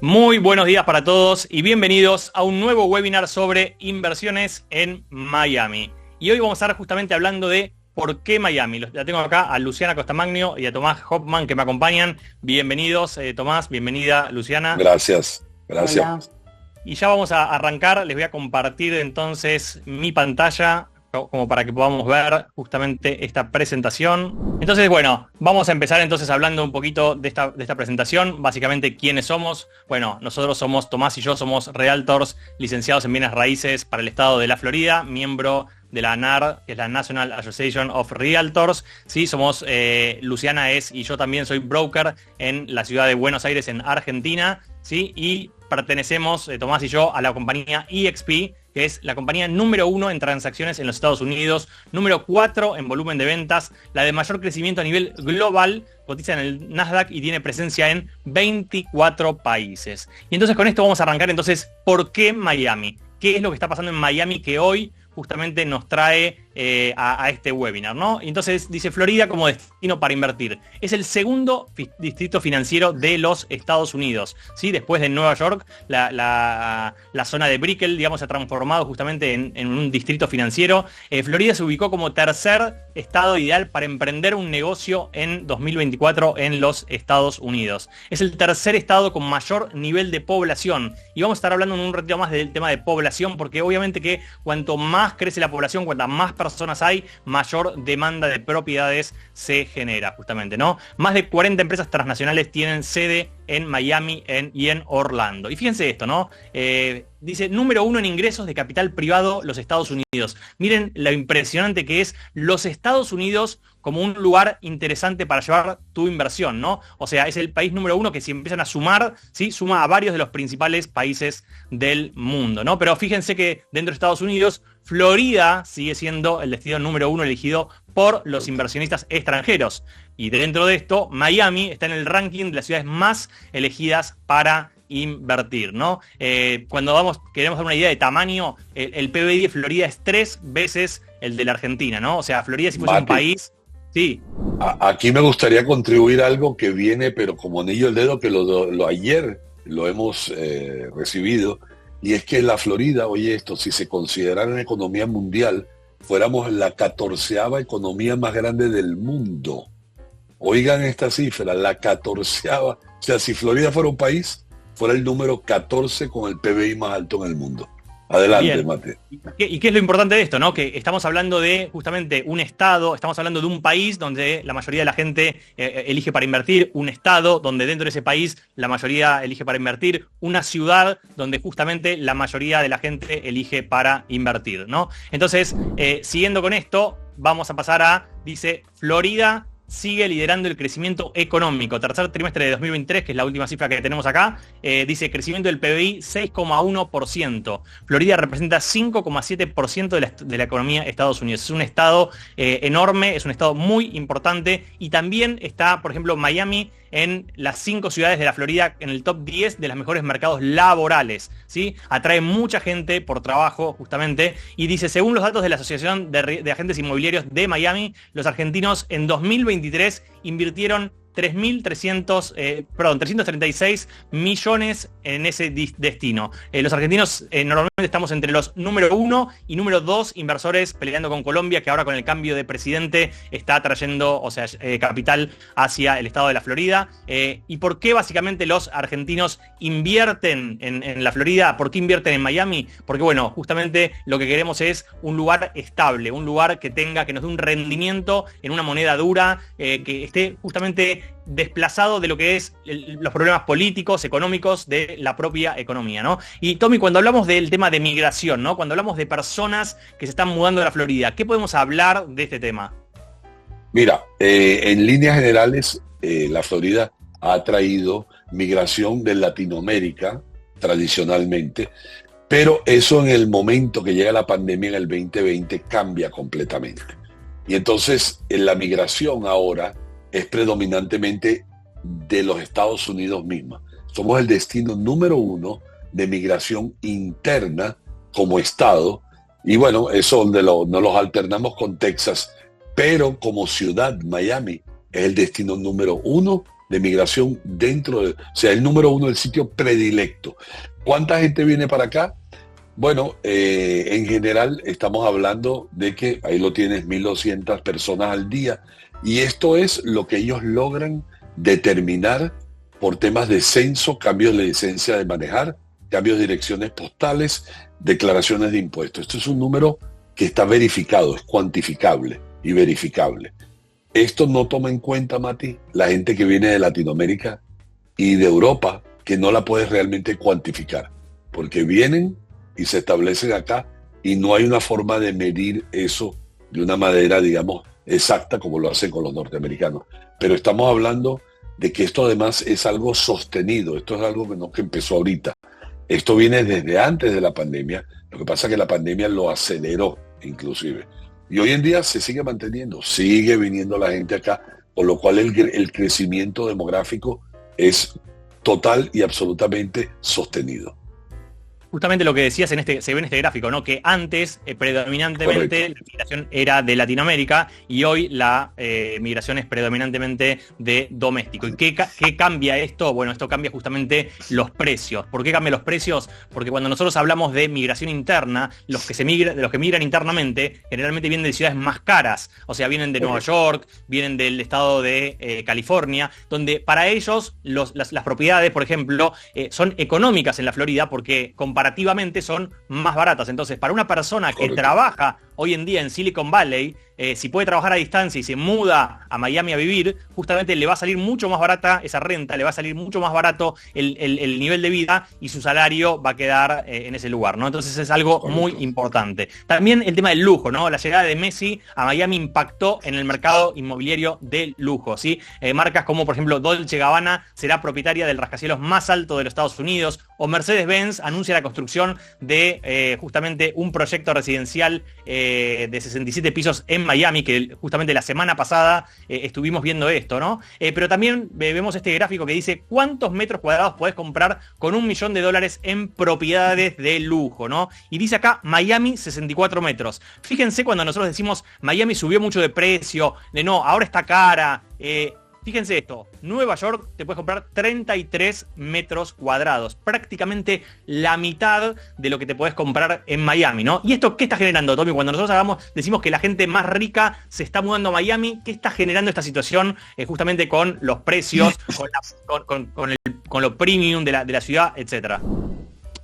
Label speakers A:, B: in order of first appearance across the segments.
A: Muy buenos días para todos y bienvenidos a un nuevo webinar sobre inversiones en Miami. Y hoy vamos a estar justamente hablando de por qué Miami. Ya tengo acá a Luciana Costamagno y a Tomás Hoffman que me acompañan. Bienvenidos, Tomás, bienvenida, Luciana.
B: Gracias.
C: Hola.
A: Y ya vamos a arrancar. Les voy a compartir entonces mi pantalla como para que podamos ver justamente esta presentación. Entonces, bueno, vamos a empezar entonces hablando un poquito de esta presentación. Básicamente, ¿quiénes somos? Bueno, nosotros somos, Tomás y yo somos Realtors, licenciados en bienes raíces para el estado de la Florida, miembro de la NAR, que es la National Association of Realtors. Sí, somos, Luciana es, y yo también soy broker en la ciudad de Buenos Aires, en Argentina, ¿sí? Y pertenecemos, Tomás y yo, a la compañía EXP, que es la compañía número 1 en transacciones en los Estados Unidos, número 4 en volumen de ventas, la de mayor crecimiento a nivel global, cotiza en el Nasdaq y tiene presencia en 24 países. Y entonces con esto vamos a arrancar entonces, ¿por qué Miami? ¿Qué es lo que está pasando en Miami que hoy justamente nos trae a este webinar, ¿no? Y entonces dice Florida como destino para invertir. Es el segundo distrito financiero de los Estados Unidos, ¿sí? Después de Nueva York, la zona de Brickell, digamos, se ha transformado justamente en un distrito financiero. Florida se ubicó como tercer estado ideal para emprender un negocio en 2024 en los Estados Unidos. Es el tercer estado con mayor nivel de población. Y vamos a estar hablando en un ratito más del tema de población, porque obviamente que cuanto más crece la población, cuantas más personas hay, mayor demanda de propiedades se genera justamente, ¿no? Más de 40 empresas transnacionales tienen sede en Miami y en Orlando. Y fíjense esto, ¿no? Dice, número 1 en ingresos de capital privado, los Estados Unidos. Miren lo impresionante que es los Estados Unidos como un lugar interesante para llevar tu inversión, ¿no? O sea, es el país número 1 que si empiezan a sumar, ¿sí? Suma a varios de los principales países del mundo, ¿no? Pero fíjense que dentro de Estados Unidos, Florida sigue siendo el destino número 1 elegido por los inversionistas extranjeros. Y dentro de esto, Miami está en el ranking de las ciudades más elegidas para invertir, ¿no? Cuando queremos dar una idea de tamaño, el PBI de Florida es 3 veces el de la Argentina, ¿no? O sea, Florida si fuese un país, sí.
B: Aquí me gustaría contribuir algo que viene, pero como anillo al dedo, que ayer lo hemos recibido, y es que la Florida, oye esto, si se considerara una economía mundial, fuéramos la 14ª economía más grande del mundo. Oigan esta cifra, la 14ª. O sea, si Florida fuera un país, fuera el número 14 con el PBI más alto en el mundo. Adelante,
A: Bien.
B: Mate.
A: ¿Y qué es lo importante de esto, no? Que estamos hablando de justamente un estado, estamos hablando de un país donde la mayoría de la gente elige para invertir, un estado donde dentro de ese país la mayoría elige para invertir, una ciudad donde justamente la mayoría de la gente elige para invertir, ¿no? Entonces, siguiendo con esto, vamos a pasar dice, Florida sigue liderando el crecimiento económico. Tercer trimestre de 2023, que es la última cifra que tenemos acá, dice crecimiento del PBI 6,1%. Florida representa 5,7% de la economía de Estados Unidos. Es un estado enorme, es un estado muy importante y también está, por ejemplo, Miami en las 5 ciudades de la Florida en el top 10 de los mejores mercados laborales, ¿sí? Atrae mucha gente por trabajo, justamente, y dice, según los datos de la Asociación de Agentes Inmobiliarios de Miami, los argentinos en 2023 invirtieron 336 millones en ese destino. Los argentinos normalmente estamos entre los número 1 y número 2 inversores peleando con Colombia, que ahora con el cambio de presidente está trayendo, o sea, capital hacia el estado de la Florida. ¿Y por qué básicamente los argentinos invierten en la Florida? ¿Por qué invierten en Miami? Porque bueno, justamente lo que queremos es un lugar estable, un lugar que nos dé un rendimiento en una moneda dura, que esté justamente desplazado de lo que es los problemas políticos, económicos de la propia economía, ¿no? Y Tommy, cuando hablamos del tema de migración, ¿no? Cuando hablamos de personas que se están mudando a la Florida, ¿qué podemos hablar de este tema?
B: Mira, en líneas generales, la Florida ha atraído migración de Latinoamérica tradicionalmente, pero eso en el momento que llega la pandemia en el 2020 cambia completamente. Y entonces la migración ahora es predominantemente de los Estados Unidos misma. Somos el destino número 1 de migración interna como estado, y bueno, eso nos los alternamos con Texas, pero como ciudad, Miami es el destino número 1 de migración o sea, el número uno, el sitio predilecto. ¿Cuánta gente viene para acá? Bueno, en general estamos hablando de que ahí lo tienes, 1.200 personas al día, y esto es lo que ellos logran determinar por temas de censo, cambios de licencia de manejar, cambios de direcciones postales, declaraciones de impuestos. Esto es un número que está verificado, es cuantificable y verificable. Esto no toma en cuenta, Mati, la gente que viene de Latinoamérica y de Europa, que no la puedes realmente cuantificar, porque vienen y se establecen acá y no hay una forma de medir eso de una manera, digamos, exacta como lo hacen con los norteamericanos. Pero estamos hablando de que esto además es algo sostenido, esto es algo que no que empezó ahorita. Esto viene desde antes de la pandemia, lo que pasa es que la pandemia lo aceleró inclusive. Y hoy en día se sigue manteniendo, sigue viniendo la gente acá, por lo cual el crecimiento demográfico es total y absolutamente sostenido.
A: Justamente lo que decías se ve en este gráfico, ¿no? Que antes, predominantemente, correcto, la migración era de Latinoamérica y hoy la migración es predominantemente de doméstico. ¿Y qué cambia esto? Bueno, esto cambia justamente los precios. ¿Por qué cambian los precios? Porque cuando nosotros hablamos de migración interna, los que migran internamente, generalmente vienen de ciudades más caras. O sea, vienen de Nueva York, vienen del estado de California, donde para ellos las propiedades, por ejemplo, son económicas en la Florida porque comparativamente son más baratas. Entonces, para una persona que trabaja hoy en día en Silicon Valley, si puede trabajar a distancia y se muda a Miami a vivir, justamente le va a salir mucho más barata esa renta, le va a salir mucho más barato el nivel de vida y su salario va a quedar en ese lugar, ¿no? Entonces es algo muy importante. También el tema del lujo, ¿no? La llegada de Messi a Miami impactó en el mercado inmobiliario del lujo, ¿sí? Marcas como, por ejemplo, Dolce & Gabbana será propietaria del rascacielos más alto de los Estados Unidos, o Mercedes-Benz anuncia la construcción de justamente un proyecto residencial de 67 pisos en Miami, que justamente la semana pasada estuvimos viendo esto, ¿no? Pero también vemos este gráfico que dice cuántos metros cuadrados podés comprar con $1 millón en propiedades de lujo, ¿no? Y dice acá Miami 64 metros. Fíjense cuando nosotros decimos Miami subió mucho de precio, de no, ahora está cara. Fíjense esto, Nueva York te puedes comprar 33 metros cuadrados, prácticamente la mitad de lo que te podés comprar en Miami, ¿no? ¿Y esto qué está generando, Tommy? Cuando nosotros decimos que la gente más rica se está mudando a Miami, ¿qué está generando esta situación justamente con los precios, con lo premium de la ciudad, etcétera?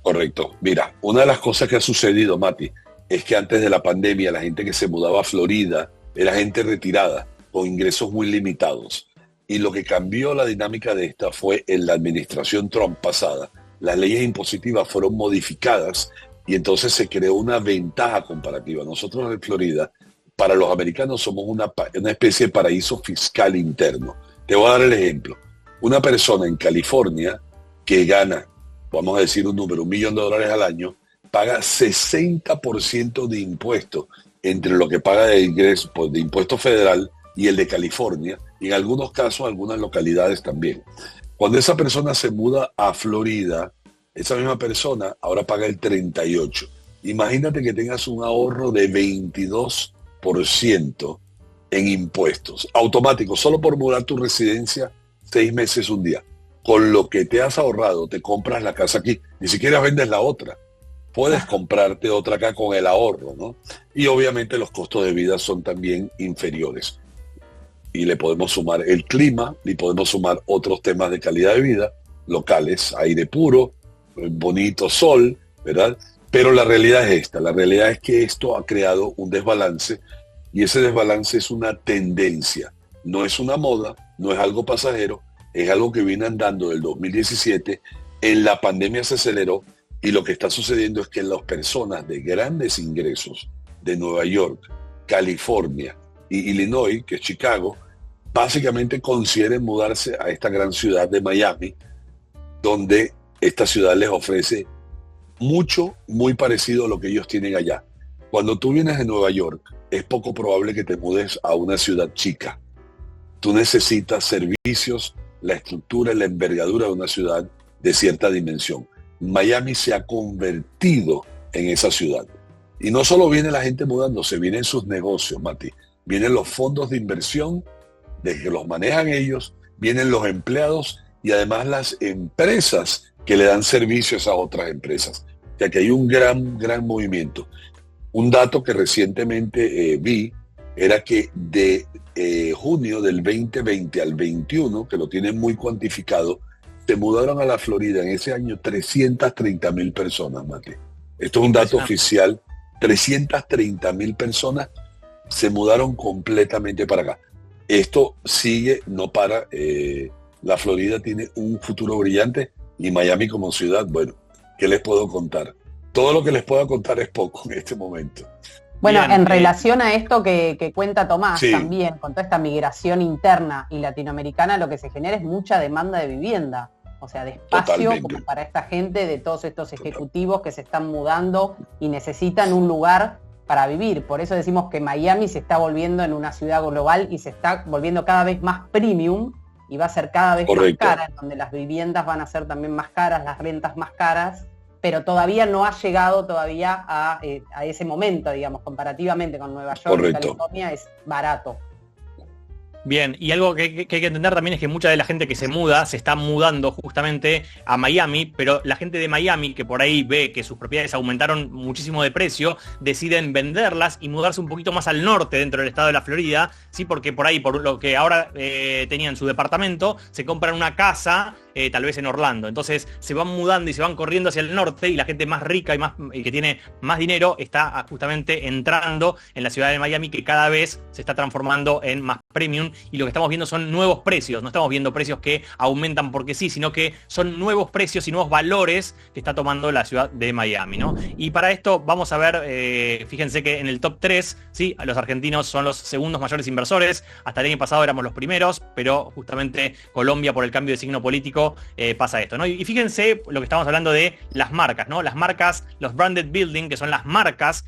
B: Correcto. Mira, una de las cosas que ha sucedido, Mati, es que antes de la pandemia la gente que se mudaba a Florida era gente retirada, con ingresos muy limitados. Y lo que cambió la dinámica de esta fue en la administración Trump pasada. Las leyes impositivas fueron modificadas y entonces se creó una ventaja comparativa. Nosotros en Florida, para los americanos, somos una especie de paraíso fiscal interno. Te voy a dar el ejemplo. Una persona en California que gana, vamos a decir un número, $1 millón al año, paga 60% de impuestos entre lo que paga de ingreso, pues, de impuesto federal y el de California, y en algunos casos, algunas localidades también. Cuando esa persona se muda a Florida, esa misma persona ahora paga el 38%. Imagínate que tengas un ahorro de 22% en impuestos, automático, solo por mudar tu residencia 6 meses un día. Con lo que te has ahorrado, te compras la casa aquí, ni siquiera vendes la otra. Puedes comprarte otra acá con el ahorro, ¿no? Y obviamente los costos de vida son también inferiores. Y le podemos sumar el clima, y podemos sumar otros temas de calidad de vida, locales, aire puro, bonito sol, ¿verdad? Pero la realidad es esta, la realidad es que esto ha creado un desbalance, y ese desbalance es una tendencia, no es una moda, no es algo pasajero, es algo que viene andando del 2017, en la pandemia se aceleró, y lo que está sucediendo es que las personas de grandes ingresos de Nueva York, California y Illinois, que es Chicago, básicamente consideren mudarse a esta gran ciudad de Miami, donde esta ciudad les ofrece mucho, muy parecido a lo que ellos tienen allá. Cuando tú vienes de Nueva York, es poco probable que te mudes a una ciudad chica. Tú necesitas servicios, la estructura y la envergadura de una ciudad de cierta dimensión. Miami se ha convertido en esa ciudad. Y no solo viene la gente mudándose, vienen sus negocios, Mati. Vienen los fondos de inversión, de que los manejan ellos, vienen los empleados y además las empresas que le dan servicio a esas otras empresas. O sea que hay un gran movimiento. Un dato que recientemente vi era que de junio del 2020 al 21, que lo tienen muy cuantificado, se mudaron a la Florida en ese año 330.000 personas, Mate. Esto es un dato oficial. 330.000 personas se mudaron completamente para acá. Esto sigue, no para. La Florida tiene un futuro brillante y Miami como ciudad, bueno, ¿qué les puedo contar? Todo lo que les puedo contar es poco en este momento.
C: Bueno, bien, en relación a esto que cuenta Tomás,
B: sí,
C: también, con toda esta migración interna y latinoamericana, lo que se genera es mucha demanda de vivienda, o sea, de espacio como para esta gente, de todos estos ejecutivos que se están mudando y necesitan un lugar para vivir. Por eso decimos que Miami se está volviendo en una ciudad global y se está volviendo cada vez más premium y va a ser cada vez más cara, en donde las viviendas van a ser también más caras, las rentas más caras, pero todavía no ha llegado todavía a ese momento, digamos, comparativamente con Nueva York y California, es barato.
A: Bien, y algo que hay que entender también es que mucha de la gente que se muda se está mudando justamente a Miami, pero la gente de Miami que por ahí ve que sus propiedades aumentaron muchísimo de precio, deciden venderlas y mudarse un poquito más al norte dentro del estado de la Florida, sí, porque por ahí, por lo que ahora tenían su departamento, se compran una casa tal vez en Orlando. Entonces se van mudando y se van corriendo hacia el norte y la gente más rica y que tiene más dinero está justamente entrando en la ciudad de Miami, que cada vez se está transformando en más premium, y lo que estamos viendo son nuevos precios. No estamos viendo precios que aumentan porque sí, sino que son nuevos precios y nuevos valores que está tomando la ciudad de Miami, ¿no? Y para esto vamos a ver, fíjense que en el top 3, ¿sí? Los argentinos son los segundos mayores inversores. Hasta el año pasado éramos los primeros, pero justamente Colombia, por el cambio de signo político, pasa esto, ¿no? Y fíjense lo que estamos hablando de las marcas, ¿no? Las marcas, los branded building, que son las marcas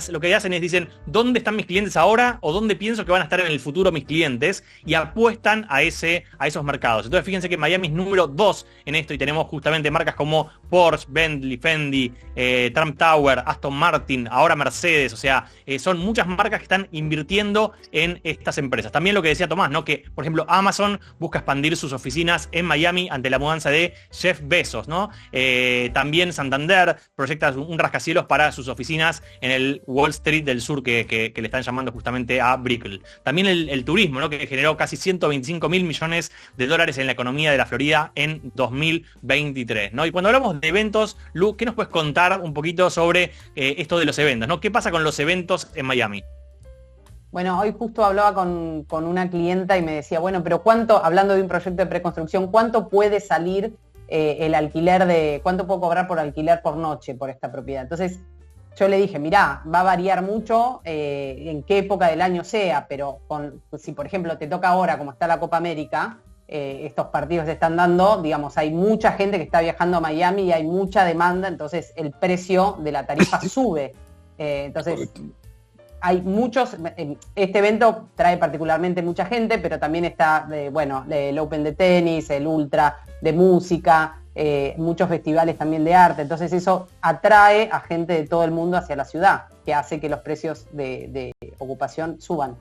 A: lo que hacen es dicen, ¿dónde están mis clientes ahora? O ¿dónde pienso que van a estar en el futuro mis clientes? Y apuestan a esos mercados. Entonces fíjense que Miami es número 2 en esto, y tenemos justamente marcas como Porsche, Bentley, Fendi, Trump Tower, Aston Martin, ahora Mercedes. O sea, son muchas marcas que están invirtiendo en estas empresas. También lo que decía Tomás, ¿no? Que, por ejemplo, Amazon busca expandir sus oficinas en Miami ante la mudanza de Jeff Bezos, ¿no? También Santander proyecta un rascacielos para sus oficinas en el Wall Street del Sur, que le están llamando justamente a Brickell. También el turismo, ¿no? Que generó casi 125.000 millones de dólares en la economía de la Florida en 2023, ¿no? Y cuando hablamos de eventos, Lu, ¿qué nos puedes contar un poquito sobre esto de los eventos, ¿no? ¿Qué pasa con los eventos en Miami?
C: Bueno, hoy justo hablaba con una clienta y me decía, bueno, pero ¿cuánto, hablando de un proyecto de preconstrucción, cuánto puede salir el alquiler cuánto puedo cobrar por alquiler por noche por esta propiedad? Entonces yo le dije, mirá, va a variar mucho en qué época del año sea, pero si por ejemplo te toca ahora, como está la Copa América, estos partidos se están dando, digamos, hay mucha gente que está viajando a Miami y hay mucha demanda, entonces el precio de la tarifa sube. Entonces... Hay muchos, este evento trae particularmente mucha gente, pero también está, el Open de tenis, el Ultra de música, muchos festivales también de arte. Entonces eso atrae a gente de todo el mundo hacia la ciudad, que hace que los precios de ocupación suban.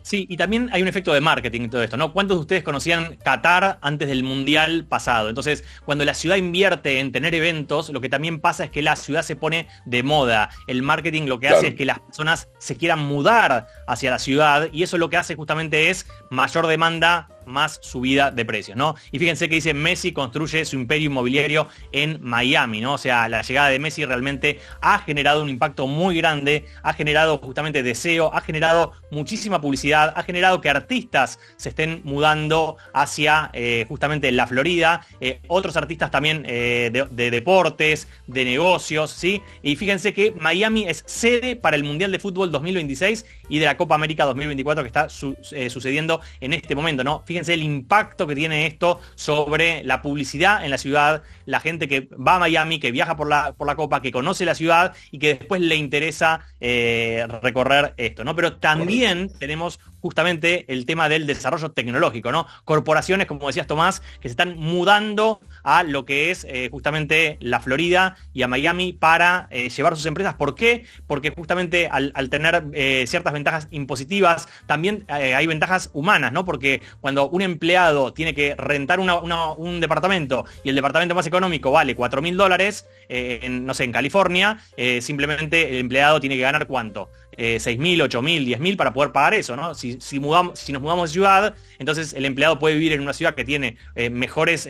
A: Sí, y también hay un efecto de marketing en todo esto, ¿no? ¿Cuántos de ustedes conocían Qatar antes del Mundial pasado? Entonces, cuando la ciudad invierte en tener eventos, lo que también pasa es que la ciudad se pone de moda. El marketing lo que hace es que las personas se quieran mudar hacia la ciudad, y eso lo que hace justamente es mayor demanda, más subida de precios, ¿no? Y fíjense que dice, Messi construye su imperio inmobiliario en Miami, ¿no? O sea, la llegada de Messi realmente ha generado un impacto muy grande, ha generado justamente deseo, ha generado muchísima publicidad, ha generado que artistas se estén mudando hacia justamente la Florida, otros artistas también de deportes, de negocios, ¿sí? Y fíjense que Miami es sede para el Mundial de Fútbol 2026 y de la Copa América 2024 que está sucediendo en este momento, ¿no? Fíjense el impacto que tiene esto sobre la publicidad en la ciudad, la gente que va a Miami, que viaja por la Copa, que conoce la ciudad y que después le interesa recorrer esto, ¿no? Pero también tenemos justamente el tema del desarrollo tecnológico, ¿no? Corporaciones, como decías Tomás, que se están mudando a lo que es justamente la Florida y a Miami para llevar sus empresas. ¿Por qué? Porque justamente al tener ciertas ventajas impositivas, también hay ventajas humanas, ¿no? Porque cuando un empleado tiene que rentar un departamento y el departamento más económico vale $4.000, no sé, en California, simplemente el empleado tiene que ganar ¿cuánto? 6.000, 8.000, 10.000 para poder pagar eso, ¿no? Si nos mudamos de ciudad, entonces el empleado puede vivir en una ciudad que tiene mejores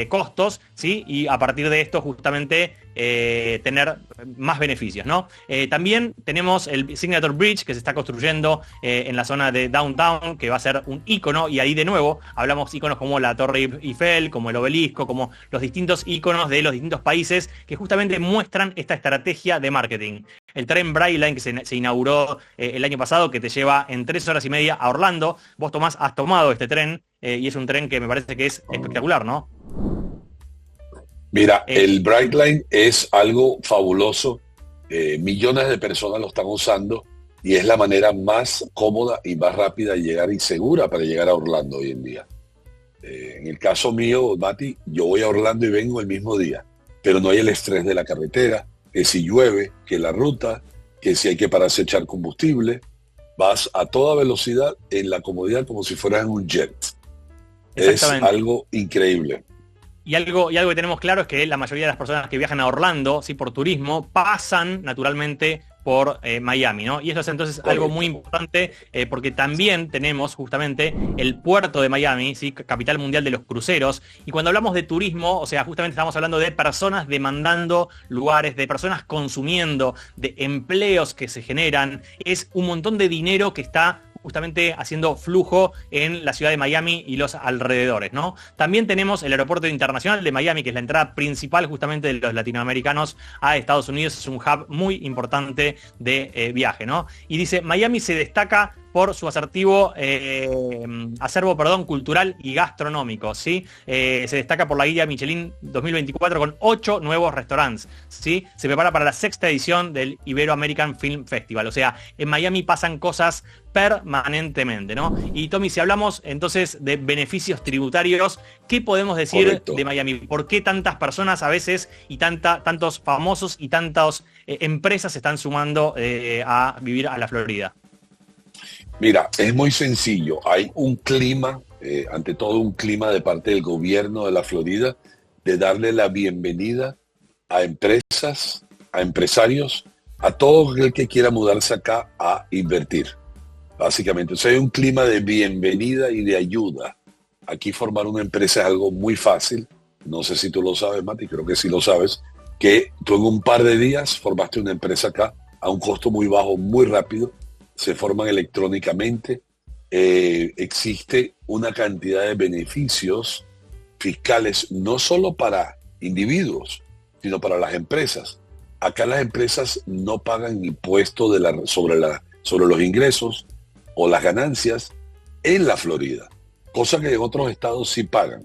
A: costos, ¿sí? Y a partir de esto justamente tener más beneficios, ¿no? También tenemos el Signature Bridge que se está construyendo en la zona de Downtown, que va a ser un ícono, y ahí de nuevo hablamos íconos como la Torre Eiffel, como el Obelisco, como los distintos íconos de los distintos países que justamente muestran esta estrategia de marketing. El tren Brightline que se inauguró el año pasado, que te lleva en 3 horas y media a Orlando. Vos, Tomás, has tomado este tren y es un tren que me parece que es espectacular, ¿no?
B: Mira, el Brightline es algo fabuloso. Millones de personas lo están usando y es la manera más cómoda y más rápida de llegar y segura para llegar a Orlando hoy en día. En el caso mío, Mati, yo voy a Orlando y vengo el mismo día, pero no hay el estrés de la carretera, que si llueve, que la ruta, que si hay que pararse a echar combustible. Vas a toda velocidad en la comodidad como si fueras en un jet. Es algo increíble.
A: Y algo que tenemos claro es que la mayoría de las personas que viajan a Orlando, ¿sí? Por turismo, pasan naturalmente por Miami, ¿no? Y eso es entonces algo muy importante porque también tenemos justamente el puerto de Miami, ¿sí? Capital mundial de los cruceros. Y cuando hablamos de turismo, o sea, justamente estamos hablando de personas demandando lugares, de personas consumiendo, de empleos que se generan. Es un montón de dinero que está justamente haciendo flujo en la ciudad de Miami y los alrededores, ¿no? También tenemos el aeropuerto internacional de Miami, que es la entrada principal justamente de los latinoamericanos a Estados Unidos. Es un hub muy importante de viaje, ¿no? Y dice, Miami se destaca por su acervo cultural y gastronómico, ¿sí? Se destaca por la guía Michelin 2024 con 8 nuevos restaurantes, ¿sí? Se prepara para la 6ª edición del Ibero-American Film Festival. O sea, en Miami pasan cosas permanentemente, ¿no? Y Tommy, si hablamos entonces de beneficios tributarios, ¿qué podemos decir
B: Correcto.
A: de Miami? ¿Por qué tantas personas a veces y tantos famosos y tantas empresas se están sumando a vivir a la Florida?
B: Mira, es muy sencillo. Hay un clima, ante todo un clima de parte del gobierno de la Florida, de darle la bienvenida a empresas, a empresarios, a todo el que quiera mudarse acá a invertir, básicamente. O sea, hay un clima de bienvenida y de ayuda. Aquí formar una empresa es algo muy fácil. No sé si tú lo sabes, Mati, creo que sí lo sabes, que tú en un par de días formaste una empresa acá a un costo muy bajo, muy rápido. Se forman electrónicamente, existe una cantidad de beneficios fiscales, no solo para individuos, sino para las empresas. Acá las empresas no pagan impuesto sobre los ingresos o las ganancias en la Florida, cosa que en otros estados sí pagan.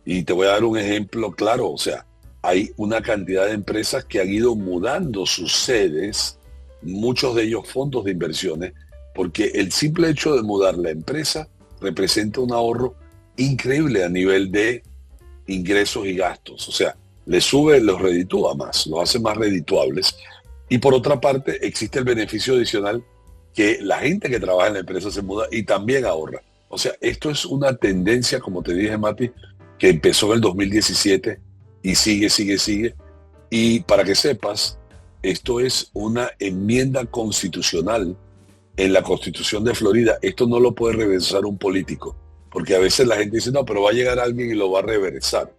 B: Y te voy a dar un ejemplo claro, o sea, hay una cantidad de empresas que han ido mudando sus sedes, muchos de ellos fondos de inversiones, porque el simple hecho de mudar la empresa representa un ahorro increíble a nivel de ingresos y gastos. O sea, les sube, los reditúa más, los hace más redituables. Y por otra parte, existe el beneficio adicional que la gente que trabaja en la empresa se muda y también ahorra. O sea, esto es una tendencia, como te dije, Mati, que empezó en el 2017 y sigue. Y para que sepas, esto es una enmienda constitucional en la Constitución de Florida. Esto no lo puede reversar un político, porque a veces la gente dice, no, pero va a llegar alguien y lo va a reversar.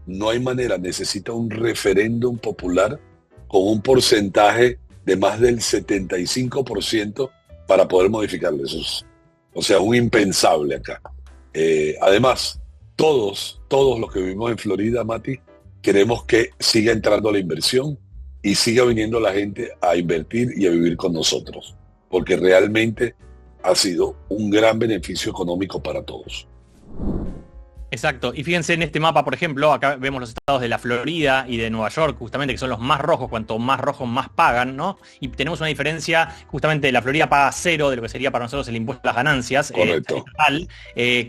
B: No hay manera, necesita un referéndum popular con un porcentaje de más del 75% para poder modificarlo. Eso es, o sea, un impensable acá. Además, todos los que vivimos en Florida, Mati, queremos que siga entrando la inversión y siga viniendo la gente a invertir y a vivir con nosotros, porque realmente ha sido un gran beneficio económico para todos.
A: Exacto, y fíjense en este mapa, por ejemplo, acá vemos los estados de la Florida y de Nueva York, justamente, que son los más rojos, cuanto más rojos más pagan, ¿no? Y tenemos una diferencia, justamente la Florida paga cero de lo que sería para nosotros el impuesto a las ganancias,
B: Correcto.
A: estatal,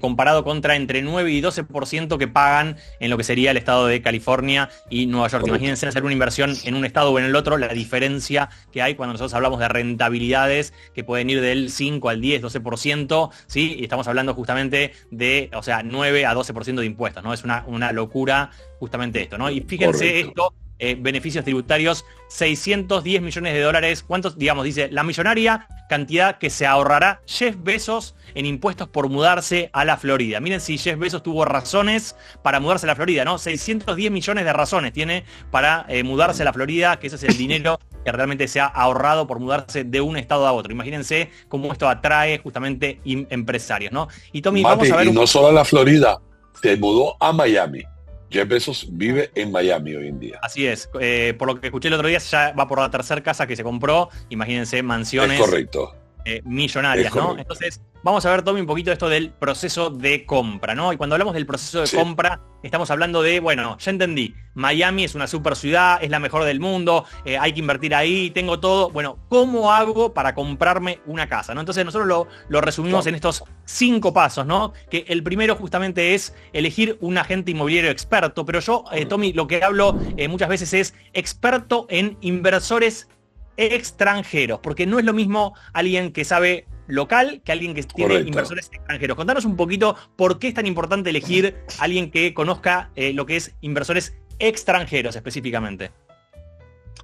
A: comparado contra entre 9 y 12% que pagan en lo que sería el estado de California y Nueva York.
B: Correcto.
A: Imagínense hacer una inversión en un estado o en el otro, la diferencia que hay cuando nosotros hablamos de rentabilidades que pueden ir del 5 al 10, 12%, ¿sí? Y estamos hablando justamente de, o sea, 9 a 12% de impuestos, ¿no? Es una locura justamente esto, ¿no? Y fíjense
B: Correcto.
A: esto, beneficios tributarios, 610 millones de dólares. ¿Cuántos? Digamos, dice, la millonaria cantidad que se ahorrará Jeff Bezos en impuestos por mudarse a la Florida. Miren si Jeff Bezos tuvo razones para mudarse a la Florida, ¿no? 610 millones de razones tiene para mudarse a la Florida, que ese es el dinero que realmente se ha ahorrado por mudarse de un estado a otro. Imagínense cómo esto atrae justamente empresarios, ¿no? Y Tommy,
B: Mati,
A: vamos a ver...
B: y no solo a la Florida, se mudó a Miami. Jeff Bezos vive en Miami hoy en día.
A: Así es, por lo que escuché el otro día, ya va por la tercera casa que se compró. Imagínense, mansiones
B: Es correcto.
A: millonarias,
B: Es
A: ¿no?
B: correcto.
A: Entonces, vamos a ver, Tommy, un poquito esto del proceso de compra, ¿no? Y cuando hablamos del proceso de
B: Sí.
A: compra, estamos hablando de, bueno, ya entendí, Miami es una super ciudad, es la mejor del mundo, hay que invertir ahí, tengo todo. Bueno, ¿cómo hago para comprarme una casa, ¿no? Entonces nosotros lo resumimos en estos 5 pasos, ¿no? Que el primero justamente es elegir un agente inmobiliario experto, pero yo, Tommy, lo que hablo muchas veces es experto en inversores extranjeros, porque no es lo mismo alguien que sabe local que alguien que tiene
B: Correcto.
A: inversores extranjeros. Contanos un poquito por qué es tan importante elegir a alguien que conozca lo que es inversores extranjeros específicamente.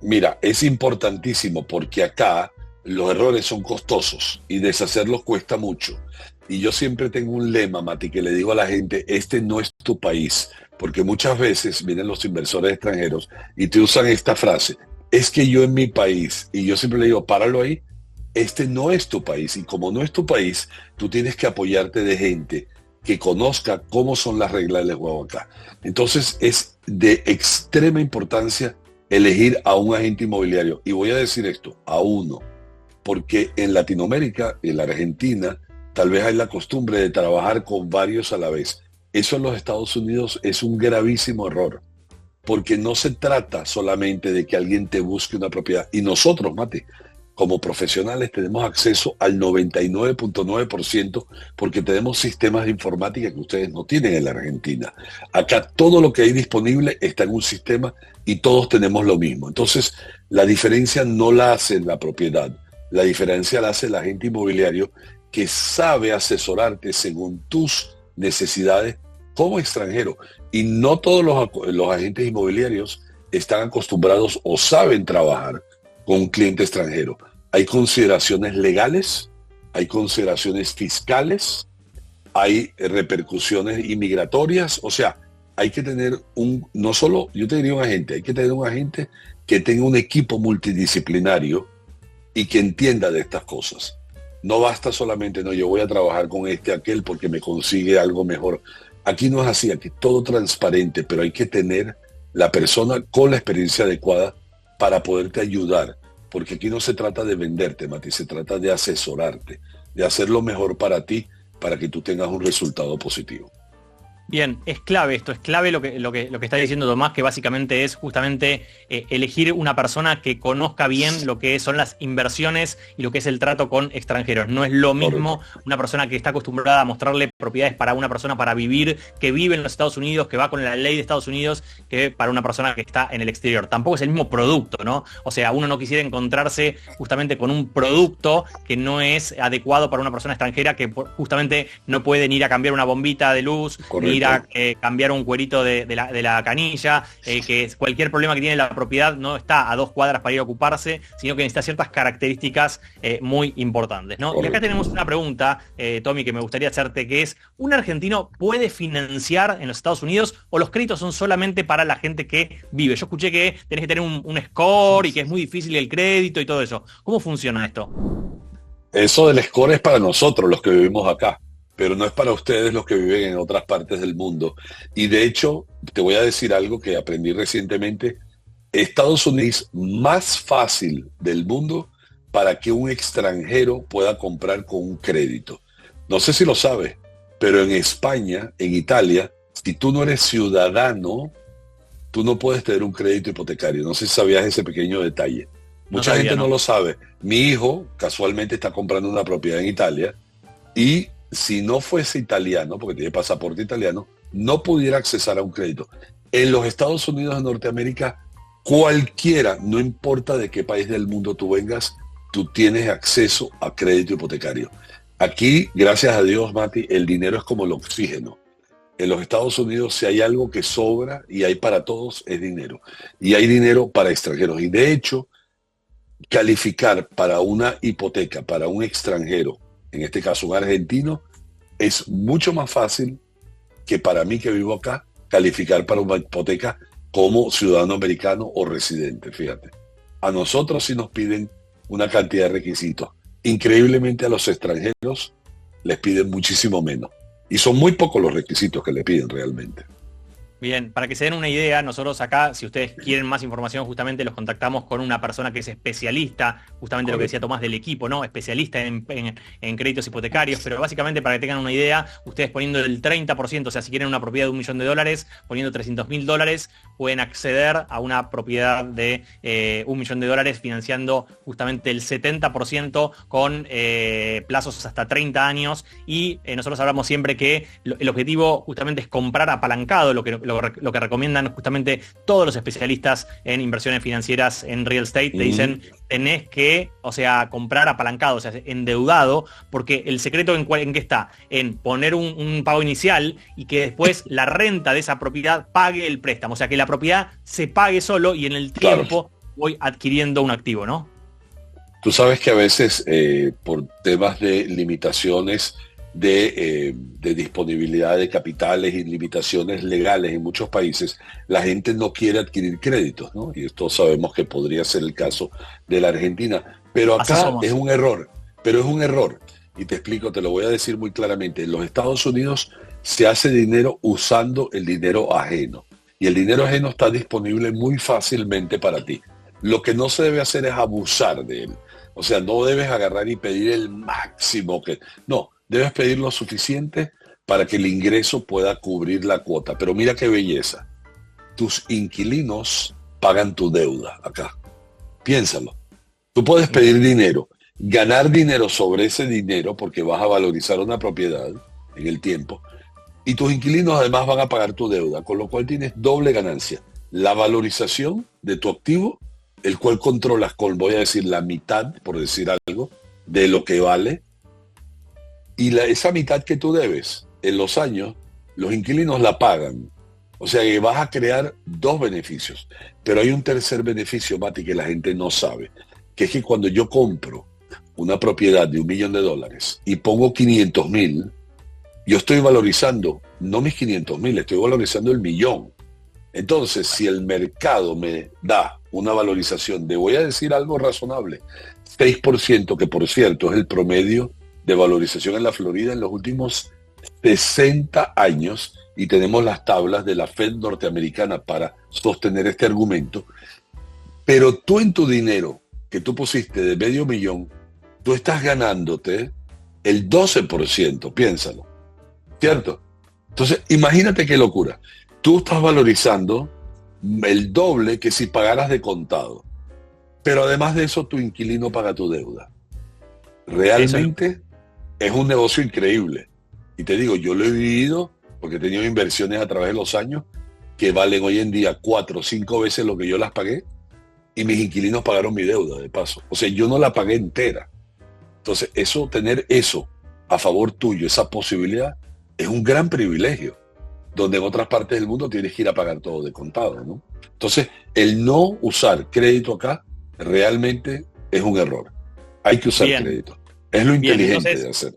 B: Mira, es importantísimo porque acá los errores son costosos y deshacerlos cuesta mucho. Y yo siempre tengo un lema, Mati, que le digo a la gente, este no es tu país, porque muchas veces vienen los inversores extranjeros y te usan esta frase, es que yo en mi país, y yo siempre le digo, páralo ahí, este no es tu país, y como no es tu país, tú tienes que apoyarte de gente que conozca cómo son las reglas del juego acá. Entonces es de extrema importancia elegir a un agente inmobiliario. Y voy a decir esto, a uno, porque en Latinoamérica, en la Argentina, tal vez hay la costumbre de trabajar con varios a la vez. Eso en los Estados Unidos es un gravísimo error, porque no se trata solamente de que alguien te busque una propiedad. Y nosotros, Mate, como profesionales tenemos acceso al 99.9% porque tenemos sistemas de informática que ustedes no tienen en la Argentina. Acá todo lo que hay disponible está en un sistema y todos tenemos lo mismo. Entonces, la diferencia no la hace la propiedad, la diferencia la hace el agente inmobiliario que sabe asesorarte según tus necesidades como extranjero. Y no todos los agentes inmobiliarios están acostumbrados o saben trabajar con un cliente extranjero. Hay consideraciones legales, hay consideraciones fiscales, hay repercusiones inmigratorias, o sea, hay que tener no solo, yo te diría un agente, hay que tener un agente que tenga un equipo multidisciplinario y que entienda de estas cosas. No basta solamente, no, yo voy a trabajar con aquel porque me consigue algo mejor. Aquí no es así, aquí todo transparente, pero hay que tener la persona con la experiencia adecuada para poderte ayudar, porque aquí no se trata de venderte, Mati, se trata de asesorarte, de hacer lo mejor para ti, para que tú tengas un resultado positivo.
A: Bien, es clave esto, es clave lo que está diciendo Tomás, que básicamente es justamente elegir una persona que conozca bien lo que son las inversiones y lo que es el trato con extranjeros. No es lo mismo una persona que está acostumbrada a mostrarle propiedades para una persona para vivir, que vive en los Estados Unidos, que va con la ley de Estados Unidos, que para una persona que está en el exterior. Tampoco es el mismo producto, ¿no? O sea, uno no quisiera encontrarse justamente con un producto que no es adecuado para una persona extranjera que justamente no puede ni ir a cambiar una bombita de luz, ni ir a cambiar un cuerito de la canilla, que cualquier problema que tiene la propiedad no está a 2 cuadras para ir a ocuparse, sino que necesita ciertas características muy importantes, ¿no? Y acá tenemos una pregunta, Tommy, que me gustaría hacerte, que es, ¿un argentino puede financiar en los Estados Unidos o los créditos son solamente para la gente que vive? Yo escuché que tenés que tener un score y que es muy difícil el crédito y todo eso. ¿Cómo funciona esto?
B: Eso del score es para nosotros, los que vivimos acá, pero no es para ustedes los que viven en otras partes del mundo. Y de hecho, te voy a decir algo que aprendí recientemente. Estados Unidos es más fácil del mundo para que un extranjero pueda comprar con un crédito. No sé si lo sabes, pero en España, en Italia, si tú no eres ciudadano, tú no puedes tener un crédito hipotecario. No sé si sabías ese pequeño detalle. Mucha gente no lo sabe. Mi hijo casualmente está comprando una propiedad en Italia y si no fuese italiano, porque tiene pasaporte italiano, no pudiera accesar a un crédito. En los Estados Unidos de Norteamérica, cualquiera, no importa de qué país del mundo tú vengas, tú tienes acceso a crédito hipotecario. Aquí, gracias a Dios, Mati, el dinero es como el oxígeno. En los Estados Unidos, si hay algo que sobra y hay para todos, es dinero. Y hay dinero para extranjeros. Y de hecho, calificar para una hipoteca, para un extranjero, en este caso un argentino, es mucho más fácil que para mí que vivo acá, calificar para una hipoteca como ciudadano americano o residente, fíjate. A nosotros sí nos piden una cantidad de requisitos. Increíblemente a los extranjeros les piden muchísimo menos. Y son muy pocos los requisitos que le piden realmente.
A: Bien, para que se den una idea, nosotros acá, si ustedes quieren más información, justamente los contactamos con una persona que es especialista, justamente lo que decía Tomás del equipo, ¿no? Especialista en créditos hipotecarios, pero básicamente para que tengan una idea, ustedes poniendo el 30%, o sea, si quieren una propiedad de $1 millón, poniendo $300.000, pueden acceder a una propiedad de $1 millón, financiando justamente el 70% con plazos hasta 30 años. Y nosotros hablamos siempre que el objetivo justamente es comprar apalancado, lo que recomiendan justamente todos los especialistas en inversiones financieras en real estate. Te dicen, tenés que, o sea, comprar apalancado, o sea, endeudado, porque el secreto en qué está, en poner un pago inicial y que después la renta de esa propiedad pague el préstamo, o sea, que la propiedad se pague solo y en el tiempo voy adquiriendo un activo, ¿no?
B: Tú sabes que a veces por temas de limitaciones de disponibilidad de capitales y limitaciones legales en muchos países, la gente no quiere adquirir créditos, ¿no? Y esto sabemos que podría ser el caso de la Argentina. Pero acá es un error, Y te explico, te lo voy a decir muy claramente. En los Estados Unidos se hace dinero usando el dinero ajeno. Y el dinero ajeno está disponible muy fácilmente para ti. Lo que no se debe hacer es abusar de él. O sea, no debes agarrar y pedir el máximo que... No, debes pedir lo suficiente para que el ingreso pueda cubrir la cuota. Pero mira qué belleza. Tus inquilinos pagan tu deuda acá. Piénsalo. Tú puedes pedir dinero, ganar dinero sobre ese dinero porque vas a valorizar una propiedad en el tiempo. Y tus inquilinos además van a pagar tu deuda, con lo cual tienes doble ganancia. La valorización de tu activo, el cual controlas con, voy a decir, la mitad, por decir algo, de lo que vale. Y esa mitad que tú debes, en los años, los inquilinos la pagan. O sea que vas a crear dos beneficios. Pero hay un tercer beneficio, Mati, que la gente no sabe. Que es que cuando yo compro una propiedad de $1 millón y pongo 500.000, yo estoy valorizando, no mis 500.000, estoy valorizando el millón. Entonces, si el mercado me da una valorización de, voy a decir algo razonable, 6%, que por cierto es el promedio de valorización en la Florida en los últimos 60 años, y tenemos las tablas de la Fed norteamericana para sostener este argumento, pero tú en tu dinero que tú pusiste de $500 millón, tú estás ganándote el 12%, piénsalo, ¿cierto? Entonces, imagínate qué locura. Tú estás valorizando el doble que si pagaras de contado, pero además de eso tu inquilino paga tu deuda. Realmente es un negocio increíble. Y te digo, yo lo he vivido porque he tenido inversiones a través de los años que valen hoy en día 4 o 5 veces lo que yo las pagué, y mis inquilinos pagaron mi deuda, de paso. O sea, yo no la pagué entera. Entonces, tener eso a favor tuyo, esa posibilidad, es un gran privilegio, donde en otras partes del mundo tienes que ir a pagar todo de contado, ¿no? Entonces, el no usar crédito acá realmente es un error. Hay que usar crédito. Es lo inteligente de hacer.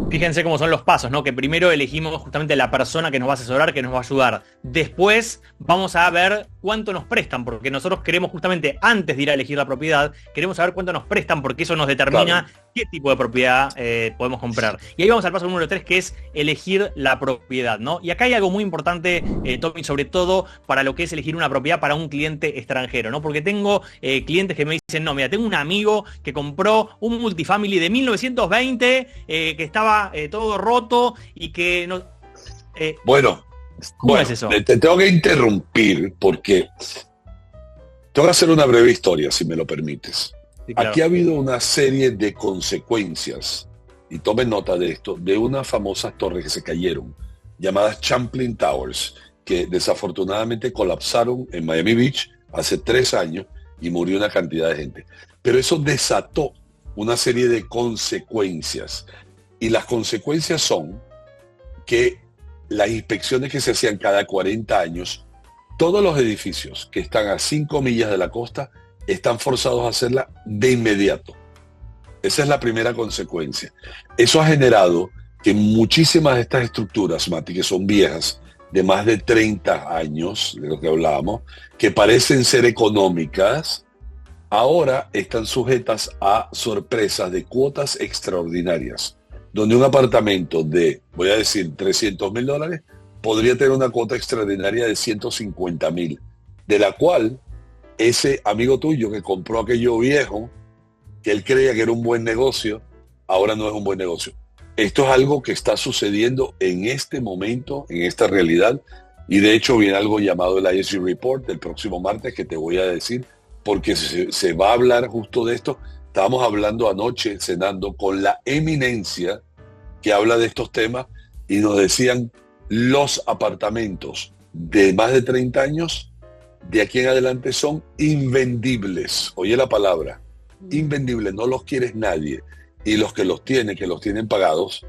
A: Fíjense cómo son los pasos, ¿no? Que primero elegimos justamente la persona que nos va a asesorar, que nos va a ayudar. Después vamos a ver cuánto nos prestan, porque nosotros queremos justamente, antes de ir a elegir la propiedad, queremos saber cuánto nos prestan, porque eso nos determina qué tipo de propiedad podemos comprar. Y ahí vamos al paso número 3, que es elegir la propiedad, ¿no? Y acá hay algo muy importante, Tommy, sobre todo para lo que es elegir una propiedad para un cliente extranjero, ¿no? Porque tengo clientes que me dicen, no, mira, tengo un amigo que compró un multifamily de 1920, que estaba todo roto y que no...
B: Bueno,
A: ¿Cómo es eso?
B: Te tengo que interrumpir porque tengo que hacer una breve historia, si me lo permites.
A: Sí, claro.
B: Aquí ha habido una serie de consecuencias, y tomen nota de esto, de unas famosas torres que se cayeron, llamadas Champlain Towers, que desafortunadamente colapsaron en Miami Beach hace 3 años y murió una cantidad de gente. Pero eso desató una serie de consecuencias. Y las consecuencias son que las inspecciones que se hacían cada 40 años, todos los edificios que están a 5 millas de la costa están forzados a hacerla de inmediato. Esa es la primera consecuencia. Eso ha generado que muchísimas de estas estructuras, Mati, que son viejas, de más de 30 años, de lo que hablábamos, que parecen ser económicas, ahora están sujetas a sorpresas de cuotas extraordinarias, donde un apartamento de, voy a decir, $300,000 podría tener una cuota extraordinaria de 150,000, de la cual ese amigo tuyo que compró aquello viejo, que él creía que era un buen negocio, ahora no es un buen negocio. Esto es algo que está sucediendo en este momento, en esta realidad, y de hecho viene algo llamado el ISG Report el próximo martes que te voy a decir, porque se va a hablar justo de esto. Estábamos hablando anoche, cenando con la eminencia que habla de estos temas, y nos decían, los apartamentos de más de 30 años, de aquí en adelante son invendibles. Oye la palabra, invendibles, no los quieres nadie. Y los que los tienen pagados,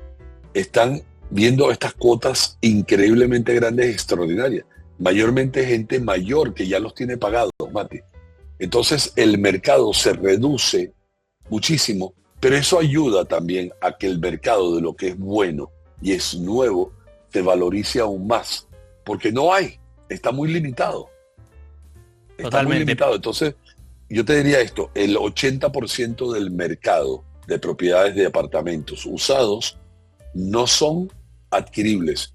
B: están viendo estas cuotas increíblemente grandes, extraordinarias. Mayormente gente mayor que ya los tiene pagados, Mati. Entonces el mercado se reduce muchísimo, pero eso ayuda también a que el mercado de lo que es bueno y es nuevo se valorice aún más, porque no hay, está muy limitado. Está
A: Totalmente.
B: muy limitado. Entonces, yo te diría esto, el 80% del mercado de propiedades de apartamentos usados no son adquiribles.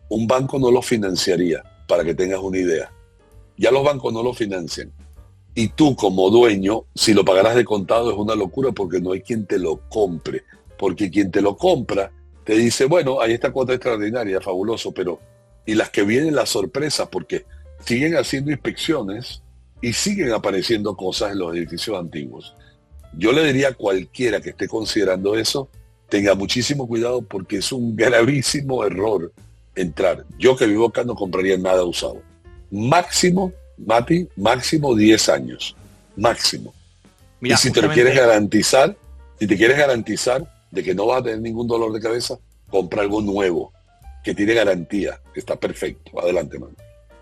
B: Un banco no lo financiaría, para que tengas una idea. Ya los bancos no lo financian. Y tú como dueño, si lo pagarás de contado, es una locura porque no hay quien te lo compre. Porque quien te lo compra te dice, bueno, hay esta cuota extraordinaria, fabuloso, pero y las que vienen las sorpresas, porque siguen haciendo inspecciones y siguen apareciendo cosas en los edificios antiguos. Yo le diría a cualquiera que esté considerando eso, tenga muchísimo cuidado porque es un gravísimo error entrar. Yo que vivo acá no compraría nada usado. Máximo, Mati, máximo 10 años. Máximo.
A: Mirá,
B: y si te lo quieres garantizar, de que no vas a tener ningún dolor de cabeza, compra algo nuevo, que tiene garantía, que está perfecto. Adelante, man.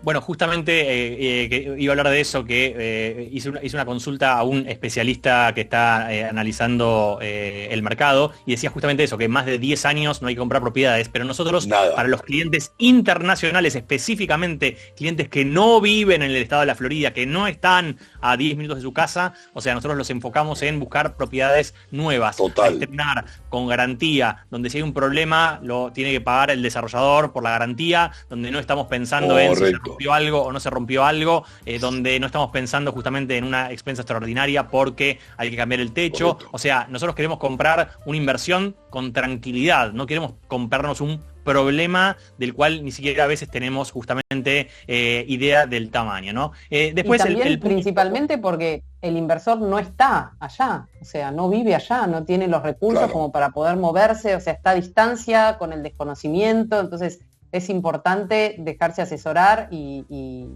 A: Bueno, justamente que iba a hablar de eso, que hice una consulta a un especialista que está analizando el mercado y decía justamente eso, que más de 10 años no hay que comprar propiedades, pero nosotros, para los clientes internacionales, específicamente clientes que no viven en el estado de la Florida, que no están a 10 minutos de su casa, o sea, nosotros los enfocamos en buscar propiedades nuevas, a estrenar, con garantía, donde si hay un problema lo tiene que pagar el desarrollador por la garantía, donde no estamos pensando en si rompió algo o no se rompió algo, donde no estamos pensando justamente en una expensa extraordinaria porque hay que cambiar el techo. O sea, nosotros queremos comprar una inversión con tranquilidad, no queremos comprarnos un problema del cual ni siquiera a veces tenemos justamente idea del tamaño, ¿no? Después
C: y también principalmente porque el inversor no está allá, o sea, no vive allá, no tiene los recursos como para poder moverse, o sea, está a distancia con el desconocimiento, entonces es importante dejarse asesorar y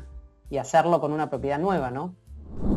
C: hacerlo con una propiedad nueva, ¿no?